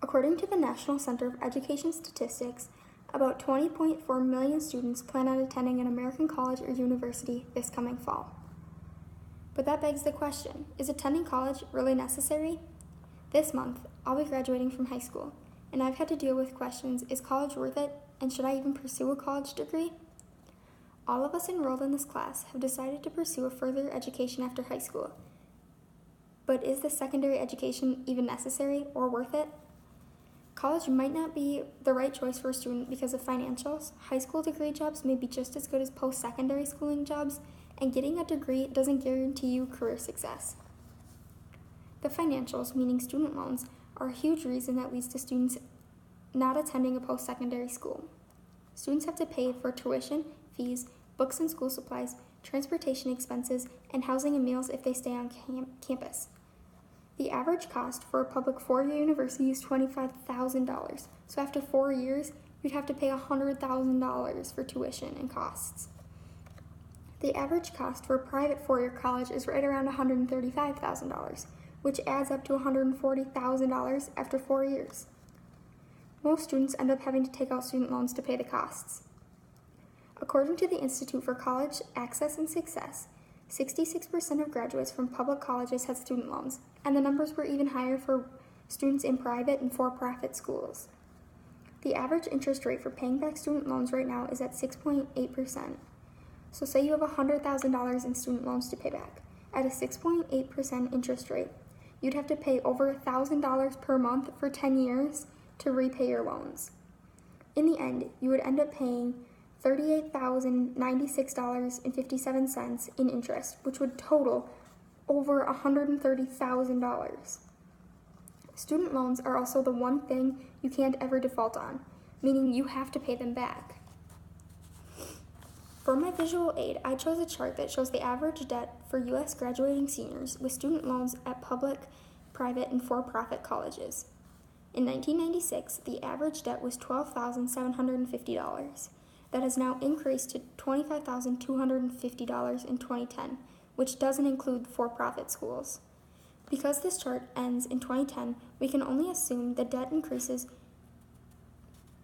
According to the National Center of Education Statistics, about 20.4 million students plan on attending an American college or university this coming fall. But that begs the question, is attending college really necessary? This month, I'll be graduating from high school, and I've had to deal with questions, is college worth it, and should I even pursue a college degree? All of us enrolled in this class have decided to pursue a further education after high school. But is the secondary education even necessary or worth it? College might not be the right choice for a student because of financials. High school degree jobs may be just as good as post-secondary schooling jobs, and getting a degree doesn't guarantee you career success. The financials, meaning student loans, are a huge reason that leads to students not attending a post-secondary school. Students have to pay for tuition, fees, books and school supplies, transportation expenses, and housing and meals if they stay on campus. The average cost for a public four-year university is $25,000, so after 4 years, you'd have to pay $100,000 for tuition and costs. The average cost for a private four-year college is right around $135,000, which adds up to $140,000 after 4 years. Most students end up having to take out student loans to pay the costs. According to the Institute for College Access and Success, 66% of graduates from public colleges had student loans, and the numbers were even higher for students in private and for-profit schools. The average interest rate for paying back student loans right now is at 6.8%. So say you have $100,000 in student loans to pay back. At a 6.8% interest rate, you'd have to pay over $1,000 per month for 10 years to repay your loans. In the end, you would end up paying $38,096.57 in interest, which would total over $130,000. Student loans are also the one thing you can't ever default on, meaning you have to pay them back. For my visual aid, I chose a chart that shows the average debt for U.S. graduating seniors with student loans at public, private, and for-profit colleges. In 1996, the average debt was $12,750. That has now increased to $25,250 in 2010, which doesn't include for-profit schools. Because this chart ends in 2010, we can only assume the debt increases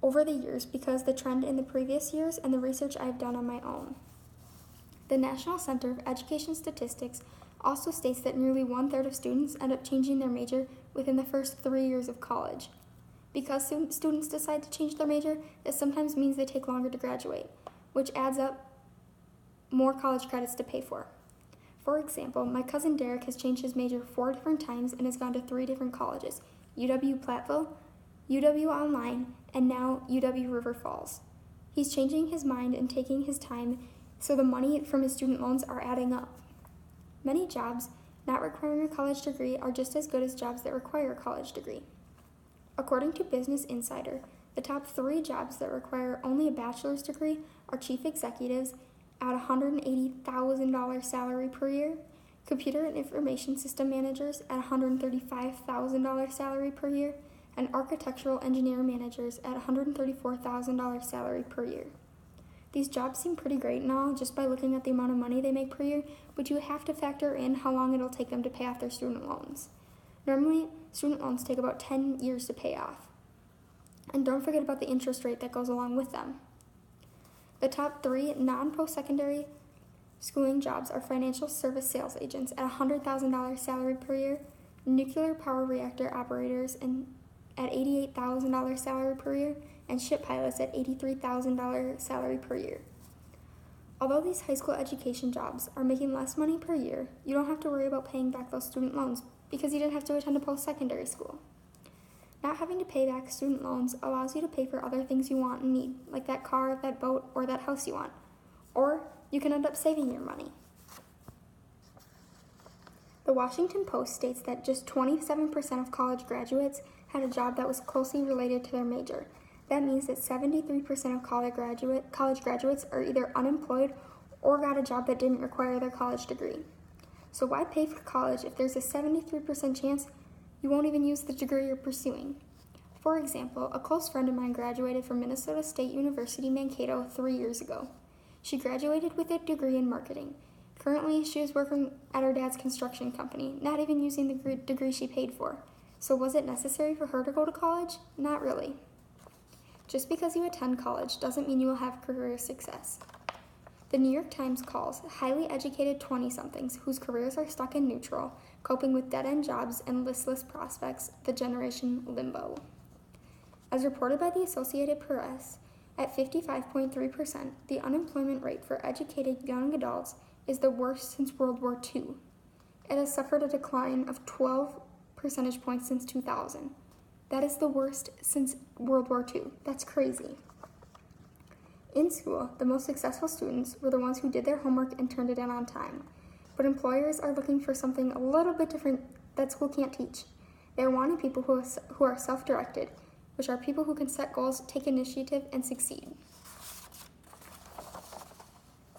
over the years because the trend in the previous years and the research I've done on my own. The National Center of Education Statistics also states that nearly 1/3 of students end up changing their major within the first 3 years of college. Because students decide to change their major, this sometimes means they take longer to graduate, which adds up more college credits to pay for. For example, my cousin Derek has changed his major 4 different times and has gone to 3 different colleges: UW-Platteville, UW-Online, and now UW-River Falls. He's changing his mind and taking his time, so the money from his student loans are adding up. Many jobs not requiring a college degree are just as good as jobs that require a college degree. According to Business Insider, the top 3 jobs that require only a bachelor's degree are chief executives at $180,000 salary per year, computer and information system managers at $135,000 salary per year, and architectural engineer managers at $134,000 salary per year. These jobs seem pretty great and all just by looking at the amount of money they make per year, but you have to factor in how long it'll take them to pay off their student loans. Normally, student loans take about 10 years to pay off. And don't forget about the interest rate that goes along with them. The top 3 non-post-secondary schooling jobs are financial service sales agents at $100,000 salary per year, nuclear power reactor operators at $88,000 salary per year, and ship pilots at $83,000 salary per year. Although these high school education jobs are making less money per year, you don't have to worry about paying back those student loans because you didn't have to attend a post-secondary school. Not having to pay back student loans allows you to pay for other things you want and need, like that car, that boat, or that house you want. Or you can end up saving your money. The Washington Post states that just 27% of college graduates had a job that was closely related to their major. That means that 73% of college graduates are either unemployed or got a job that didn't require their college degree. So why pay for college if there's a 73% chance you won't even use the degree you're pursuing? For example, a close friend of mine graduated from Minnesota State University Mankato 3 years ago. She graduated with a degree in marketing. Currently, she is working at her dad's construction company, not even using the degree she paid for. So was it necessary for her to go to college? Not really. Just because you attend college doesn't mean you will have career success. The New York Times calls highly educated 20-somethings whose careers are stuck in neutral, coping with dead-end jobs and listless prospects, the generation limbo. As reported by the Associated Press, at 55.3%, the unemployment rate for educated young adults is the worst since World War II. It has suffered a decline of 12 percentage points since 2000. That is the worst since World War II. That's crazy. In school, the most successful students were the ones who did their homework and turned it in on time. But employers are looking for something a little bit different that school can't teach. They are wanting people who are self-directed, which are people who can set goals, take initiative, and succeed.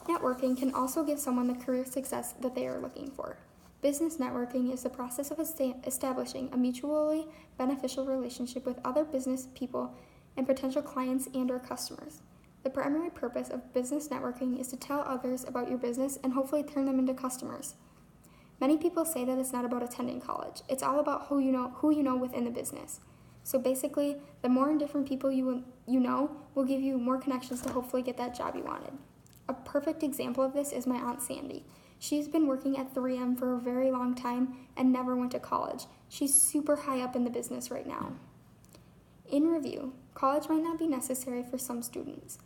Networking can also give someone the career success that they are looking for. Business networking is the process of establishing a mutually beneficial relationship with other business people and potential clients and/or customers. The primary purpose of business networking is to tell others about your business and hopefully turn them into customers. Many people say that it's not about attending college. It's all about who you know within the business. So basically, the more indifferent people you know will give you more connections to hopefully get that job you wanted. A perfect example of this is my Aunt Sandy. She's been working at 3M for a very long time and never went to college. She's super high up in the business right now. In review, college might not be necessary for some students.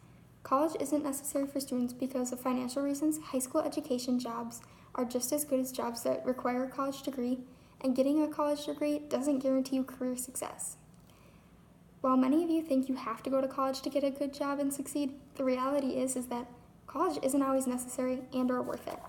College isn't necessary for students because of financial reasons. High school education jobs are just as good as jobs that require a college degree, and getting a college degree doesn't guarantee you career success. While many of you think you have to go to college to get a good job and succeed, the reality is that college isn't always necessary and or worth it.